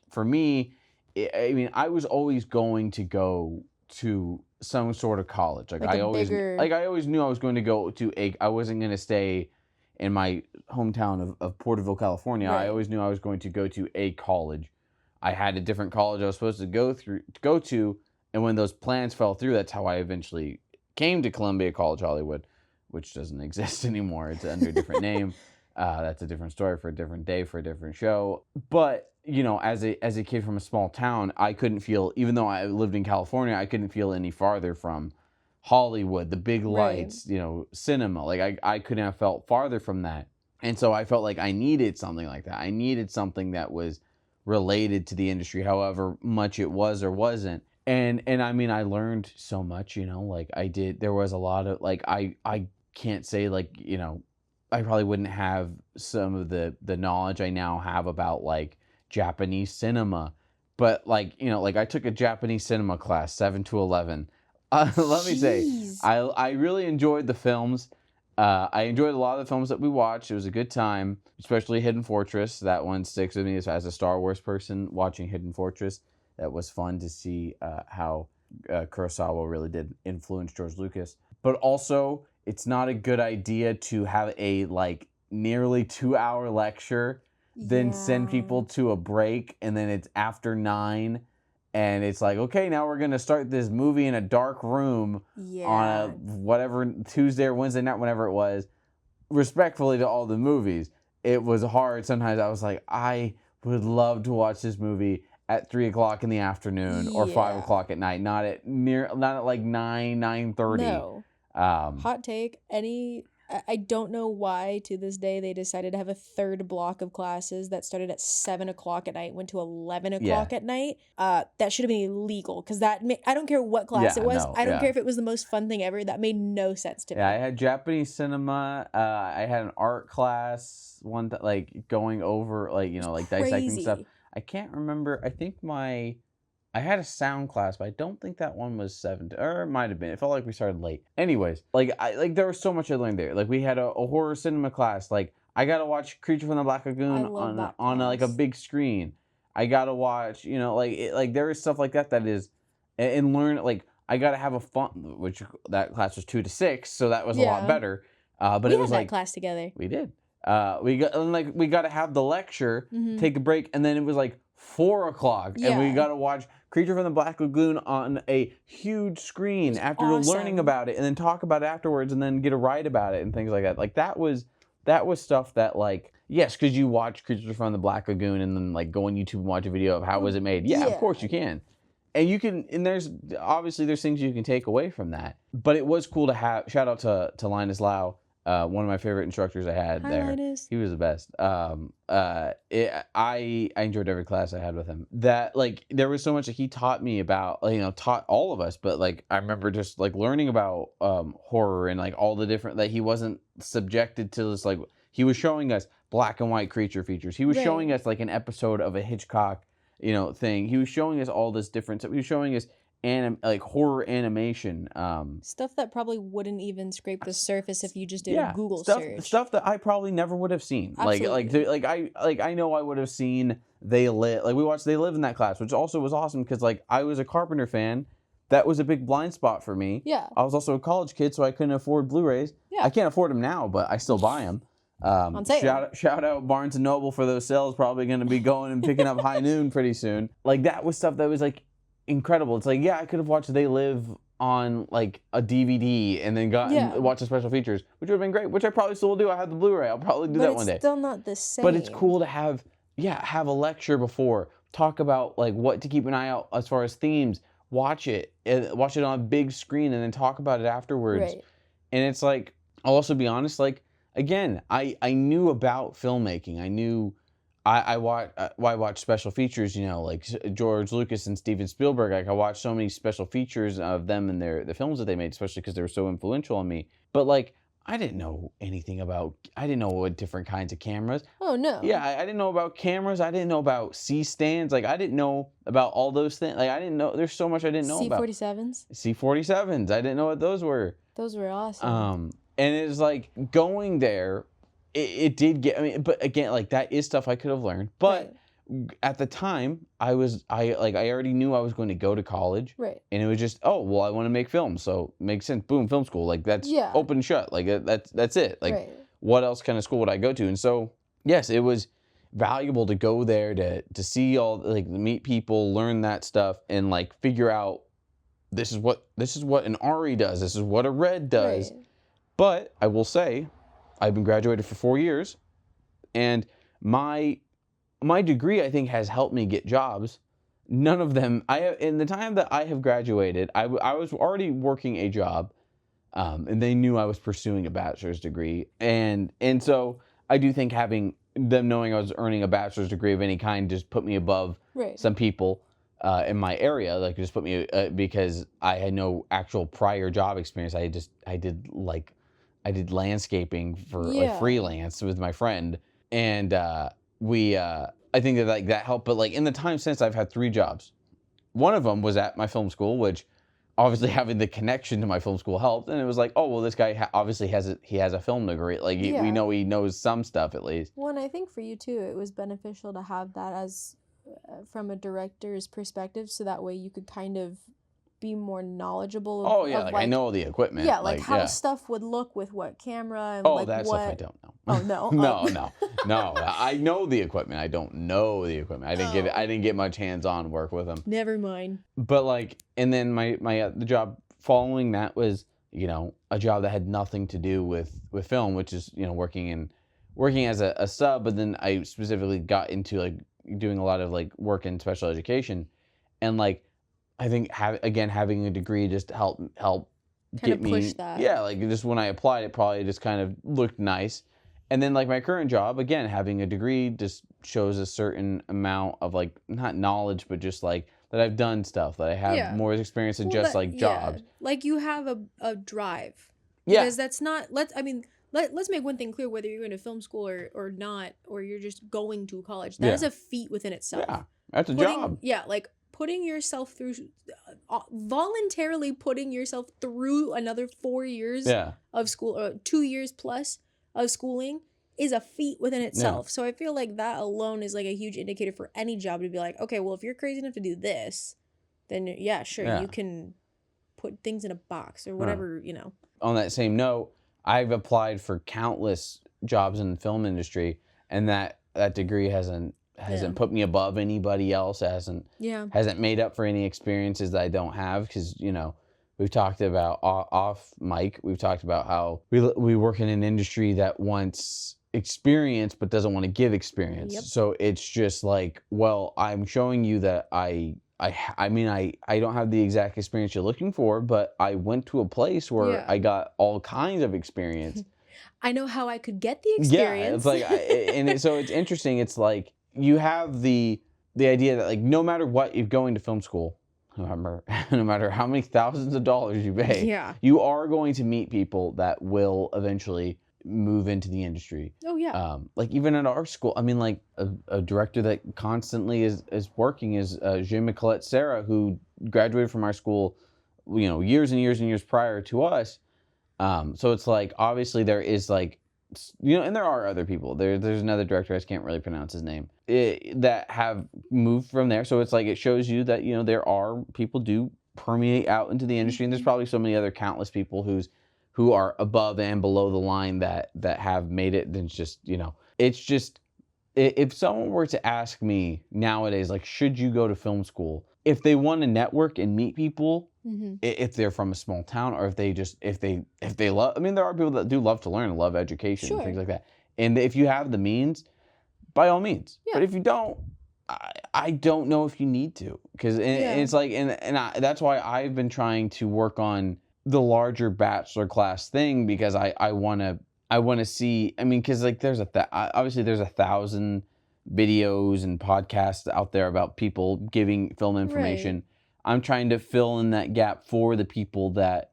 for me, I mean, I was always going to go to some sort of college. Like I always knew I was going to go to I wasn't going to stay in my hometown of Porterville, California. Right. I always knew I was going to go to a college. I had a different college I was supposed to go to, and when those plans fell through, that's how I eventually came to Columbia College Hollywood, which doesn't exist anymore. It's under a different name. That's a different story for a different day for a different show. But you know, as a kid from a small town, I couldn't feel, even though I lived in California, I couldn't feel any farther from Hollywood, the big lights, you know, cinema. Like I couldn't have felt farther from that. And so I felt like I needed something like that. I needed something that was related to the industry, however much it was or wasn't. And I mean, I learned so much, you know, like there was a lot of like I can't say like, you know, I probably wouldn't have some of the knowledge I now have about like Japanese cinema, but like, you know, like I took a Japanese cinema class, 7 to 11. Let me say, I really enjoyed the films. I enjoyed a lot of the films that we watched. It was a good time, especially Hidden Fortress. That one sticks with me as a Star Wars person watching Hidden Fortress. That was fun to see how Kurosawa really did influence George Lucas. But also, it's not a good idea to have a like nearly 2-hour lecture, then send people to a break, and then it's after 9, and it's like, okay, now we're gonna start this movie in a dark room on a whatever Tuesday or Wednesday night, whenever it was. Respectfully to all the movies, it was hard. Sometimes I was like, I would love to watch this movie at 3:00 in the afternoon or 5:00 at night, not at like 9:30. No. Hot take. I don't know why to this day they decided to have a third block of classes that started at 7:00 at night, went to 11:00 at night. That should have been illegal because I don't care what class it was. I don't care if it was the most fun thing ever. That made no sense to me. Yeah, I had Japanese cinema. I had an art class like going over like, you know, like dissecting stuff. I can't remember. I think I had a sound class, but I don't think that one was 7 or it might have been. It felt like we started late. Anyways, like there was so much I learned there. Like we had a horror cinema class. Like I got to watch Creature from the Black Lagoon on like a big screen. I got to watch, you know, like there is stuff like that is and learn like I got to have a fun, which that class was 2 to 6, so that was a lot better. But it was like class together. We did. We got to have the lecture, take a break, and then it was like 4:00, and we got to watch Creature from the Black Lagoon on a huge screen after learning about it, and then talk about it afterwards, and then get a write about it and things like that. Like that was stuff that like yes, could you watch Creature from the Black Lagoon and then like go on YouTube and watch a video of how was it made? Yeah, of course you can. and you can, and there's things you can take away from that. But it was cool to have, shout out to Linus Lau, one of my favorite instructors I had there. Linus. He was the best. I enjoyed every class I had with him. That, like, there was so much that he taught me about, you know, taught all of us. But like, I remember just like learning about horror and like all the different, that he wasn't subjected to this, like, he was showing us black and white creature features. He was showing us like an episode of a Hitchcock, you know, thing. He was showing us all this different stuff. He was showing us like horror animation, stuff that probably wouldn't even scrape the surface if you just did a Google search. Stuff that I probably never would have seen. Absolutely. I know I would have seen They Live. Like, we watched They Live in that class, which also was awesome because, like, I was a Carpenter fan. That was a big blind spot for me. Yeah. I was also a college kid, so I couldn't afford Blu-rays. Yeah. I can't afford them now, but I still buy them. On sale. Shout out Barnes and Noble for those sales. Probably going to be going and picking up High Noon pretty soon. Like, that was stuff that was like incredible. It's like, yeah, I could have watched They Live on like a DVD and then watch the special features, which would have been great, which I probably still will do. I have the Blu-ray. I'll probably do that one day. But it's still not the same. But it's cool to have a lecture before, talk about like what to keep an eye out as far as themes, watch it on a big screen and then talk about it afterwards. Right. And it's like, I'll also be honest, like, again, I knew about filmmaking. I knew I watched special features, you know, like George Lucas and Steven Spielberg. Like, I watched so many special features of them and the films that they made, especially because they were so influential on me. But like, I didn't know anything about, I didn't know what different kinds of cameras. Oh, no. Yeah, I didn't know about cameras. I didn't know about C-stands. Like, I didn't know about all those things. Like, I didn't know, there's so much I didn't know about. C-47s? C-47s. I didn't know what those were. Those were awesome. And it's like, going there, it did get, I mean, but again, like, that is stuff I could have learned. But at the time, I already knew I was going to go to college. Right. And it was just, oh, well, I want to make films. So it makes sense. Boom, film school. Like, that's open and shut. Like, that's it. Like, what else kind of school would I go to? And so, yes, it was valuable to go there to see all, like, meet people, learn that stuff, and like figure out this is what an RE does. This is what a red does. Right. But I will say, I've been graduated for 4 years, and my degree, I think, has helped me get jobs. None of them, in the time that I have graduated, I was already working a job, and they knew I was pursuing a bachelor's degree, and so I do think having them knowing I was earning a bachelor's degree of any kind just put me above some people in my area. Like, just put me because I had no actual prior job experience. I did landscaping for like freelance with my friend, and I think that like that helped. But like, in the time since, I've had 3 jobs. One of them was at my film school, which obviously having the connection to my film school helped. And it was like, oh, well, this guy obviously has a film degree. Like, we know he knows some stuff at least. Well, and I think for you too, it was beneficial to have that as from a director's perspective, so that way you could kind of be more knowledgeable of I know the equipment. Yeah, like how stuff would look with what camera and that stuff I don't know. Oh, no. No. I know the equipment. I don't know the equipment. I didn't get much hands-on work with them. Never mind. But like, and then my the job following that was, you know, a job that had nothing to do with film, which is, you know, working as a sub. But then I specifically got into like doing a lot of like work in special education, and like, I think having a degree just help get me push that. Yeah, like, just when I applied, it probably just kind of looked nice. And then like my current job, again, having a degree just shows a certain amount of like, not knowledge, but just like that I've done stuff, that I have more experience than just like jobs. Like, you have a drive. Yeah. Because that's not, let's make one thing clear, whether you're going to film school or not, or you're just going to college. That is a feat within itself. Yeah, that's a job. Yeah, like, putting yourself through, voluntarily putting yourself through another 4 years of school, or 2 years plus of schooling, is a feat within itself. Yeah. So I feel like that alone is like a huge indicator for any job to be like, okay, well, if you're crazy enough to do this, then you can put things in a box or whatever, you know. On that same note, I've applied for countless jobs in the film industry, and that degree hasn't put me above anybody else. It hasn't made up for any experiences that I don't have, because, you know, we've talked about off mic, we've talked about how we work in an industry that wants experience but doesn't want to give experience. Yep. So it's just like, well, I'm showing you that I I mean, I don't have the exact experience you're looking for, but I went to a place where Yeah. I got all kinds of experience. I know how I could get the Yeah, experience. it's like, so it's interesting. It's like you have the idea that like no matter what you're going to film school, no matter how many thousands of dollars you pay, Yeah. you are going to meet people that will eventually move into the industry. Oh yeah. Like even at our school, I mean, like a director that constantly is working is Jean Michelet Sarah, who graduated from our school, years and years and years prior to us. So it's like obviously there is like, and there are other people. There's another director, I can't really pronounce his name, that have moved from there. So it's like it shows you that there are people do permeate out into the industry, and there's probably so many other countless people who are above and below the line that have made it. Then it's just if someone were to ask me nowadays, like, should you go to film school? If they want to network and meet people, if they're from a small town, or if they love, I mean, there are people that do love to learn and love education and things like that. And if you have the means, by all means. Yeah. But if you don't, I don't know if you need to, because it's like, that's why I've been trying to work on the bachelor class thing, because I want to see, I mean, because like obviously there's 1,000 videos and podcasts out there about people giving film information. Right. I'm trying to fill in that gap for the people that,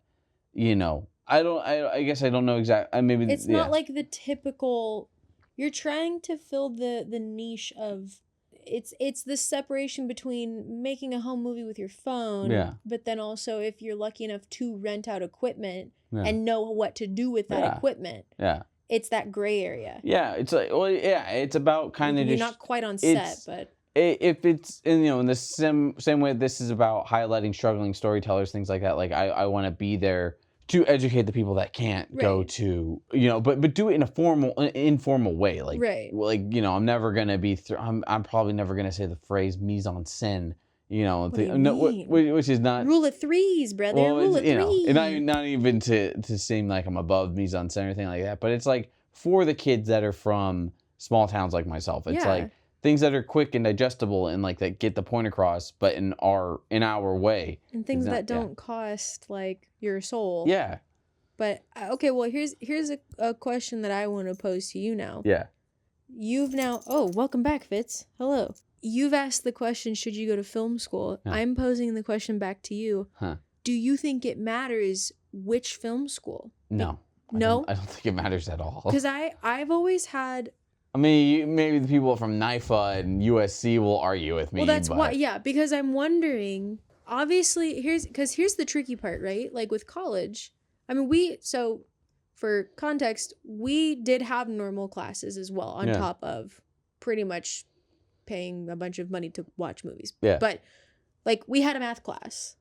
I guess I don't know exactly. Maybe it's not like the typical. You're trying to fill the niche of. It's the separation between making a home movie with your phone, but then also if you're lucky enough to rent out equipment and know what to do with that equipment. Yeah. It's that gray area. Yeah, it's like, it's about kind of you're not quite on set, but if it's in the same way this is about highlighting struggling storytellers, things like that. Like I want to be there to educate the people that can't go to, but do it in a informal way. Like, I'm never going to be, I'm probably never going to say the phrase mise en scène, which is not. Rule of threes, brother. Well, rule of threes. And not even to seem like I'm above mise en scène or anything like that. But it's like for the kids that are from small towns like myself, it's like things that are quick and digestible and like that get the point across, but in our way. And things that don't cost like your soul. Yeah. But okay, well here's a question that I want to pose to you now. Yeah. You've now welcome back, Fitz. Hello. You've asked the question, should you go to film school? Huh. I'm posing the question back to you. Huh. Do you think it matters which film school? No. No? I don't think it matters at all. Because I've always had. I mean, maybe the people from NIFA and USC will argue with me. Well, that's why, because I'm wondering, obviously, here's the tricky part, right? Like with college, I mean, for context, we did have normal classes as well on top of pretty much paying a bunch of money to watch movies. Yeah. But like we had a math class.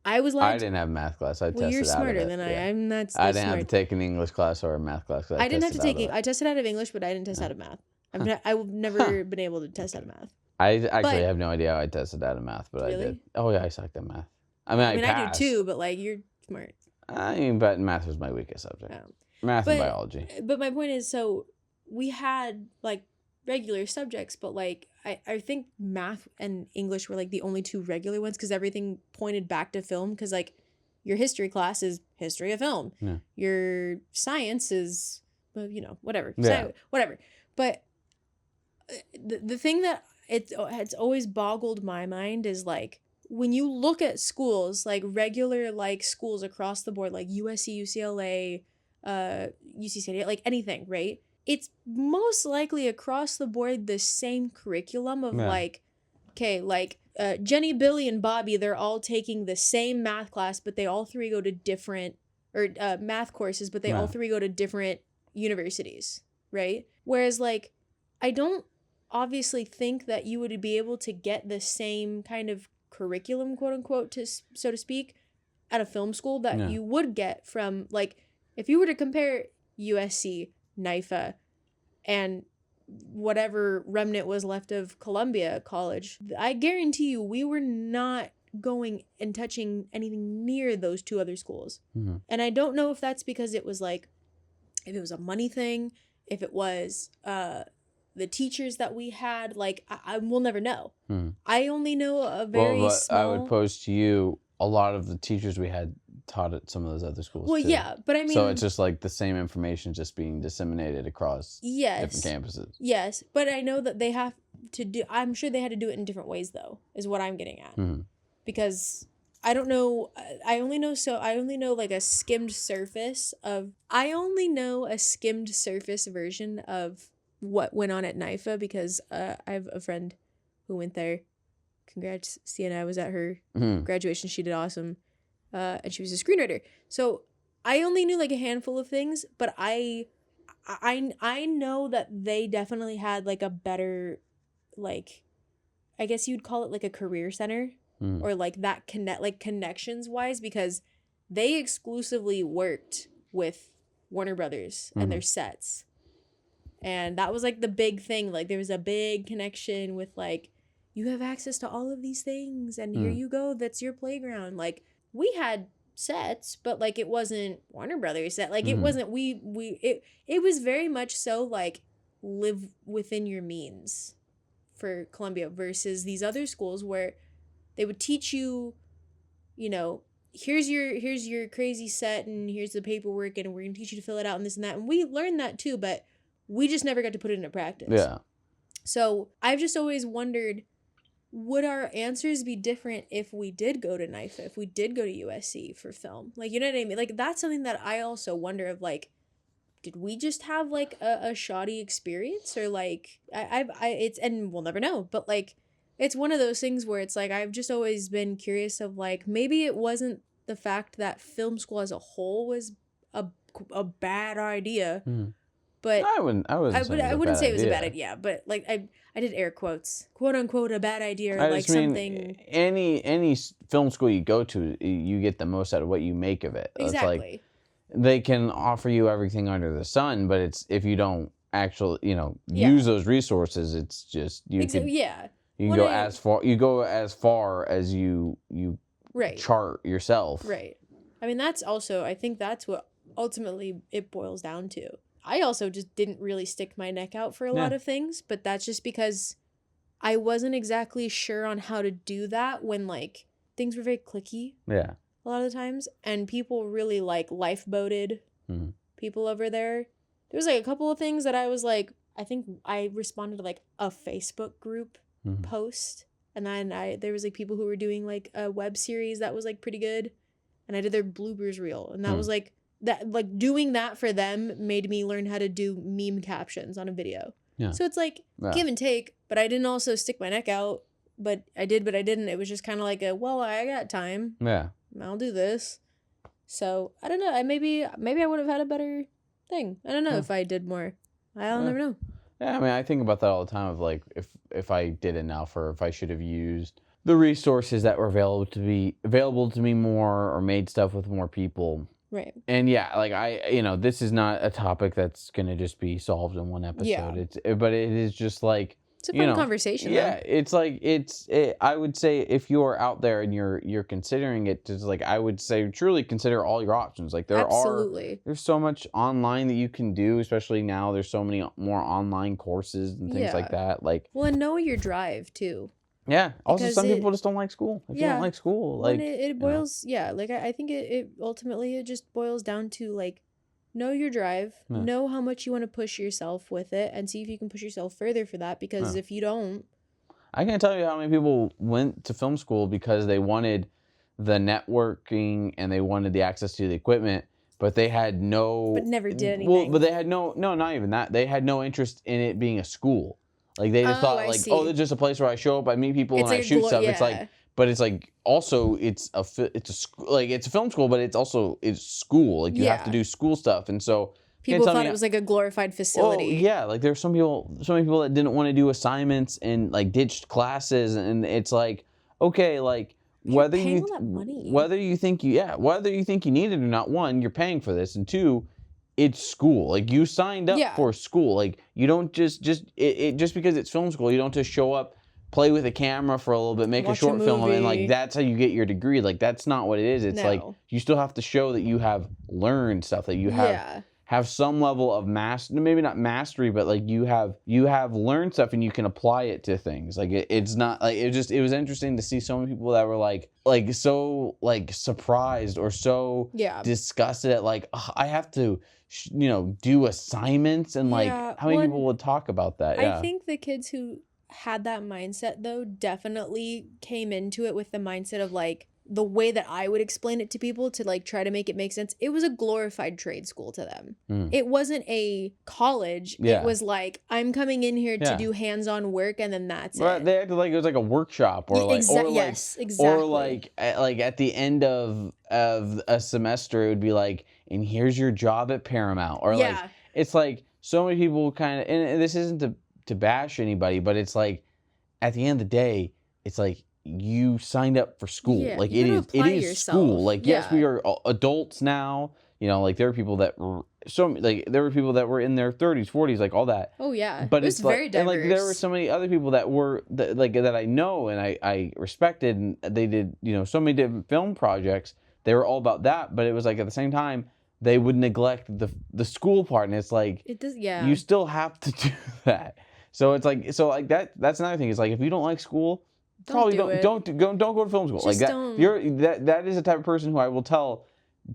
I didn't have a math class. You're smarter than I am. That's I didn't have to take an English class or a math class. I didn't have to take it. I tested out of English, but I didn't test out of math. I've never been able to test out of math. I actually have no idea how I tested out of math, but really? I did. Oh yeah, I sucked at math. I mean, I do too, but like you're smart. I mean, but math was my weakest subject. Math and biology. But my point is, so we had like regular subjects, but like I think math and English were like the only two regular ones, because everything pointed back to film, because like your history class is history of film. Yeah. Your science is, whatever. Yeah. Whatever. But the thing that it's always boggled my mind is like, when you look at schools, like regular like schools across the board, like USC, UCLA, UC San Diego, like anything, right? It's most likely across the board the same curriculum of Jenny, Billy, and Bobby, they're all taking the same math class, but they all three go to different, math courses, but they all three go to different universities, right? Whereas like, I don't obviously think that you would be able to get the same kind of curriculum, quote unquote, so to speak, at a film school that you would get from like, if you were to compare USC, NIFA, and whatever remnant was left of Columbia College, I guarantee you we were not going and touching anything near those two other schools. Mm-hmm. And I don't know if that's because it was like, if it was a money thing, if it was the teachers that we had, like, I will never know. I only know a very small... I would pose to you, a lot of the teachers we had taught at some of those other schools, well, too. yeah, but I mean... So it's just like the same information just being disseminated across different campuses. Yes, but I know that they have to do... I'm sure they had to do it in different ways, though, is what I'm getting at. Because... I don't know. I only know like a skimmed surface of. I only know a skimmed surface version of what went on at NIFA because I have a friend who went there. Congrats, Sienna. I was at her graduation. She did awesome, and she was a screenwriter. So I only knew like a handful of things, but I know that they definitely had like a better, like, I guess you'd call it like a career center. Or like that connections wise, because they exclusively worked with Warner Brothers and their sets. And that was like the big thing. Like there was a big connection with like, you have access to all of these things and here you go. That's your playground. Like we had sets, but like it wasn't Warner Brothers set. Like it wasn't, it was very much so like live within your means for Columbia versus these other schools where they would teach you, you know, here's your crazy set and here's the paperwork and we're going to teach you to fill it out and this and that. And we learned that too, but we just never got to put it into practice. Yeah. So I've just always wondered, would our answers be different if we did go to NIFA, if we did go to USC for film? Like, you know what I mean? Like, that's something that I also wonder of, like, did we just have, like, a shoddy experience? Or, like, it's, and we'll never know, but, like, it's one of those things where it's like I've just always been curious of like maybe it wasn't the fact that film school as a whole was a bad idea, but I wouldn't say it was a bad idea, but like I did air quotes, quote unquote, a bad idea or like something. Any film school you go to, you get the most out of what you make of it. Exactly. It's like they can offer you everything under the sun, but it's if you don't actually use those resources, it's just you can go as far as you chart yourself. Right. I mean, that's also, I think that's what ultimately it boils down to. I also just didn't really stick my neck out for a lot of things, but that's just because I wasn't exactly sure on how to do that when like things were very cliquey. Yeah. A lot of the times, and people really like lifeboated people over there. There was like a couple of things that I was like, I think I responded to like a Facebook group post, and then there was like people who were doing like a web series that was like pretty good, and I did their bloopers reel, and that was like that, like doing that for them made me learn how to do meme captions on a video. So it's like give and take, but I didn't also stick my neck out, but I did, but I didn't. It was just kind of like I got time, I'll do this. So I don't know, maybe I would have had a better thing. I don't know if I did more. I'll never know. Yeah, I mean, I think about that all the time of like if I did enough or if I should have used the resources that were available to me more or made stuff with more people. Right. And yeah, like this is not a topic that's going to just be solved in one episode. Yeah. But it is just like it's a fun conversation. Yeah, though. it's like I would say if you're out there and you're considering it, just like I would say truly consider all your options. Like there's so much online that you can do, especially now. There's so many more online courses and things like that. Like and know your drive too. Yeah. Also, some people just don't like school. If you don't like school, like it boils. Like I think it ultimately it just boils down to like know your drive, know how much you want to push yourself with it, and see if you can push yourself further for that. Because if you don't, I can't tell you how many people went to film school because they wanted the networking and they wanted the access to the equipment, but they had but never did anything. Well, but they had no, not even that. They had no interest in it being a school. Like they just thought, like, it's just a place where I show up, I meet people, and I shoot stuff. It's like, but it's like also it's a film school, but it's school. Like you have to do school stuff, and so people thought it was like a glorified facility. Well, yeah, like there's so many people that didn't want to do assignments and like ditched classes, and it's like okay, like whether you think you need it or not, one, you're paying for this, and two, it's school. Like you signed up for school. Like you don't just because it's film school, you don't just show up, play with a camera for a little bit, make a short film, and like that's how you get your degree. Like that's not what it is. It's like you still have to show that you have learned stuff, that you have have some level of maybe not mastery, but like you have learned stuff and you can apply it to things. Like it's not like it was interesting to see so many people that were like so like surprised or so disgusted at like, I have to do assignments and like how many people would talk about that. I think the kids who had that mindset though definitely came into it with the mindset of like, the way that I would explain it to people to like try to make it make sense, it was a glorified trade school to them. It wasn't a college. It was like, I'm coming in here to do hands-on work and then that's it. They acted like it was like a workshop or exactly. Or like at the end of a semester it would be like, and here's your job at Paramount, or like it's like so many people kind of, and this isn't to bash anybody, but it's like at the end of the day it's like, you signed up for school. Like it is school. Like yes, we are adults now. Like there are people that were there were people that were in their 30s, 40s, like all that. Oh yeah. But it's very diverse. And like there were so many other people that were that I know and I respected, and they did so many different film projects. They were all about that, but it was like at the same time they would neglect the school part, and it's like it does. You still have to do that. So it's like that's another thing. It's like if you don't like school, probably don't go to film school. Just like that is the type of person who I will tell,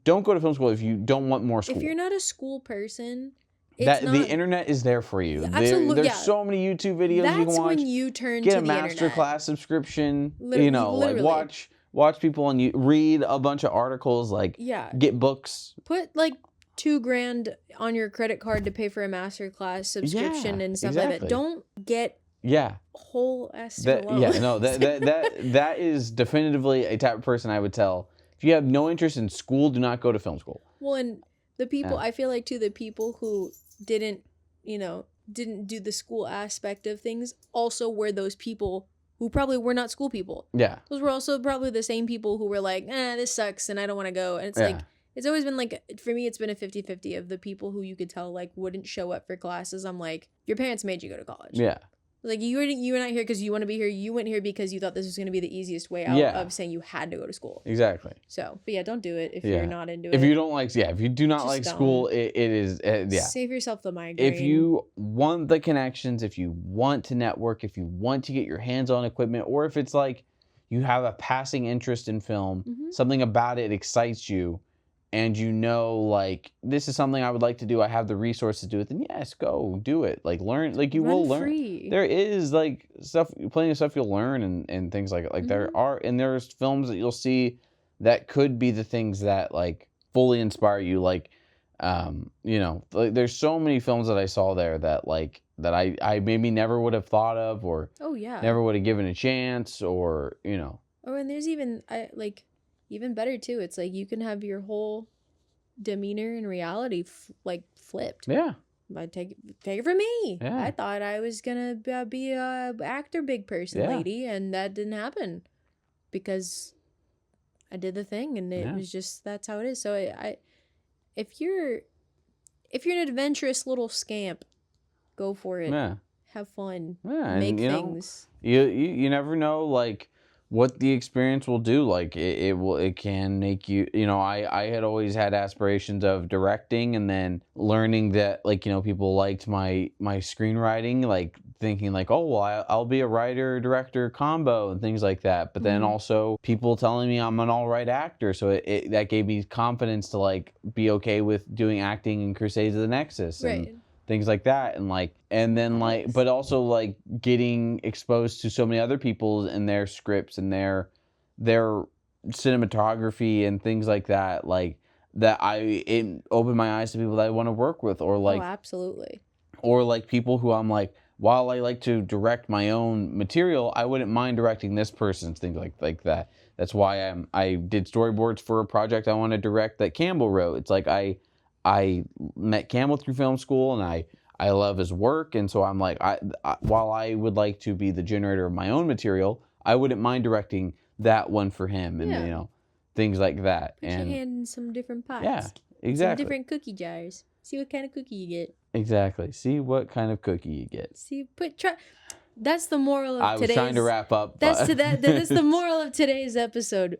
don't go to film school if you don't want more school. If you're not a school person, the internet is there for you. Absolutely, there's so many YouTube videos you can watch. That's when you turn to the internet. Get a masterclass subscription. Literally. Like watch people on you read a bunch of articles. Like get books. Put like $2,000 on your credit card to pay for a masterclass subscription and stuff like that. Don't get whole ass that is definitively a type of person I would tell, if you have no interest in school, do not go to film school. Well, and the people I feel like too, the people who didn't do the school aspect of things also were those people who probably were not school people. Those were also probably the same people who were like, this sucks and I don't want to go. And it's like, it's always been like, for me, it's been a 50-50 of the people who you could tell like wouldn't show up for classes. I'm like, your parents made you go to college. Like you're not here because you want to be here. You went here because you thought this was going to be the easiest way out of saying you had to go to school. Exactly. So, but don't do it if you're not into it. If you don't like, if you do not like school, it is, Save yourself the migraine. If you want the connections, if you want to network, if you want to get your hands on equipment, or if it's like you have a passing interest in film, something about it excites you, and like, this is something I would like to do, I have the resources to do it, then yes, go do it. Like learn, like you will learn. Free. There is like plenty of stuff you'll learn and things like it. Like there's films that you'll see that could be the things that like fully inspire you. Like, like there's so many films that I saw there that like, that I maybe never would have thought of, or never would have given a chance, or Oh, and there's even even better too, it's like you can have your whole demeanor and reality flipped. But take it from me. I thought I was gonna be a actor big person lady, and that didn't happen because I did the thing, and it was just, that's how it is. So if you're an adventurous little scamp, go for it. Have fun. Make things. You never know like what the experience will do. Like it can make you, I had always had aspirations of directing, and then learning that like, people liked my screenwriting, like thinking like, oh, well, I'll be a writer director combo and things like that. But then also people telling me I'm an all right actor. So that gave me confidence to like be okay with doing acting in Crusades of the Nexus. And things like that, and then but also like getting exposed to so many other people and their scripts and their cinematography and things like that, like that it opened my eyes to people that I want to work with, or like absolutely, or like people who I'm like, while I like to direct my own material, I wouldn't mind directing this person's, things like that. That's why I did storyboards for a project I want to direct that Campbell wrote. It's like I met Campbell through film school, and I love his work, and so I'm like, while I would like to be the generator of my own material, I wouldn't mind directing that one for him, and things like that. Put your hand in some different pots. Yeah, exactly. Some different cookie jars. See what kind of cookie you get. Exactly. See what kind of cookie you get. That's the moral of today's. I was trying to wrap up. That's the moral of today's episode.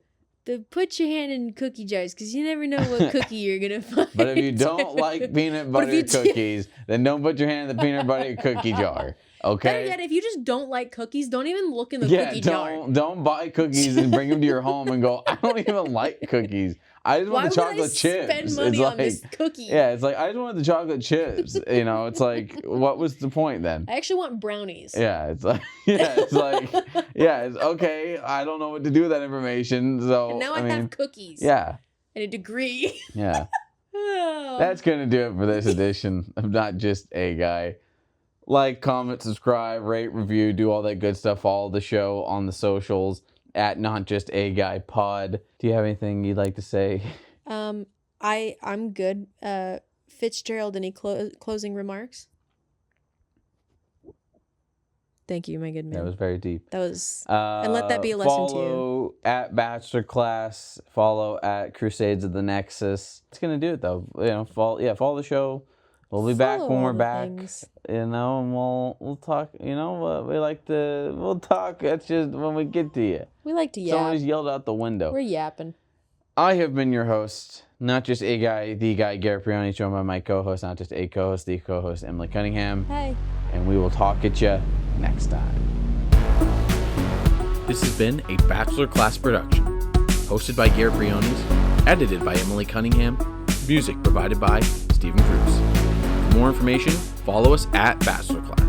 put your hand in cookie jars because you never know what cookie you're gonna find. But if you don't like peanut butter cookies, then don't put your hand in the peanut butter cookie jar. Okay. Better yet, if you just don't like cookies, don't even look in the cookie jar. Don't buy cookies and bring them to your home and go, I don't even like cookies. I just want the chocolate chips. Why would I spend money on this cookie? Yeah, it's like, I just want the chocolate chips. You know, it's like, what was the point then? I actually want brownies. Yeah, it's like, it's okay. I don't know what to do with that information. So and now I have cookies. Yeah. And a degree. Yeah. That's going to do it for this edition of Not Just A Guy. Like, comment, subscribe, rate, review, do all that good stuff. Follow the show on the socials at Not Just A Guy Pod. Do you have anything you'd like to say? I'm good. Fitzgerald, any closing remarks? Thank you, my good man. That was very deep. That was, and let that be a lesson to you. Follow at Bachelor Class. Follow at Crusades of the Nexus. It's gonna do it though. You know, follow the show. We'll be back when we're back. Things. You know, and we'll talk. You know, we'll talk. That's just when we get to you. We like to yap. Somebody's yelled out the window. We're yapping. I have been your host, Not Just A Guy, the guy, Garrett Brioni, joined by my co-host, not just a co-host, the co-host, Emily Cunningham. Hey. And we will talk at you next time. This has been a Bachelor Class production, hosted by Garrett Brioni, edited by Emily Cunningham, music provided by Stephen Cruz. For more information, follow us at Bachelor Class.